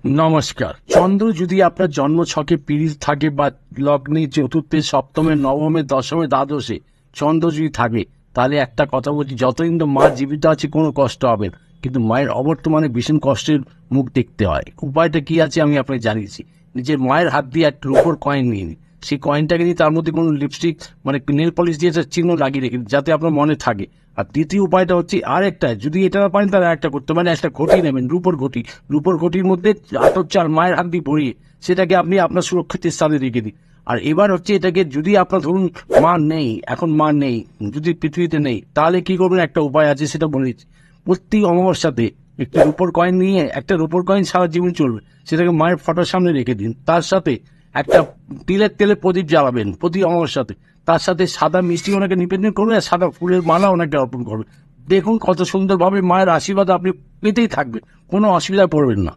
নমস্কার। চন্দ্র যদি আপনার জন্ম ছকে পীড়িত থাকে বা লগ্নে চতুর্থে সপ্তমে নবমে দশমে দ্বাদশে চন্দ্র যদি থাকে, তাহলে একটা কথা বলছি, যতদিন তো মা জীবিত আছে কোনো কষ্ট হবে না, কিন্তু মায়ের অবর্তমানে ভীষণ কষ্টের মুখ দেখতে হয়। উপায়টা কি আছে আমি আপনাকে জানিয়েছি। নিজের মায়ের হাত দিয়ে একটা রূপোর কয়েন নিয়ে নিন। সেই কয়েনটাকে নিয়ে তার মধ্যে কোনো লিপস্টিক মানে নেল পলিশ দিয়ে একটা চিহ্ন লাগিয়ে রেখে দিন, যাতে আপনার মনে থাকে। আর দ্বিতীয় উপায়টা হচ্ছে আরেকটা, যদি এটা না পারেন তাহলে একটা করতে মানে একটা ঘটি নেবেন, রূপোর ঘটি। রূপোর ঘটির মধ্যে আতপ চাল মায়ের হাত দিয়ে ভরিয়ে সেটাকে আপনি আপনার সুরক্ষিত স্থানে রেখে দিন। আর এবার হচ্ছে এটাকে, যদি আপনার ধরুন মা নেই, এখন মা নেই, যদি পৃথিবীতে নেই, তাহলে কি করবেন, একটা উপায় আছে, সেটা বলে দিচ্ছি। প্রতি অমাবস্যাতে একটি রূপোর কয়েন নিয়ে, একটা রূপোর কয়েন সারা জীবন চলবে, সেটাকে মায়ের ফটোর সামনে রেখে দিন। তার সাথে একটা তিলের তেলে প্রদীপ জ্বালাবেন প্রতি অমাবস্যাতে। তার সাথে সাদা মিষ্টি ওনাকে নিবেদন করবেন, আর সাদা ফুলের মালা ওনাকে অর্পণ করবেন। দেখুন কত সুন্দরভাবে মায়ের আশীর্বাদ আপনি পেতেই থাকবেন, কোনো অসুবিধায় পড়বেন না।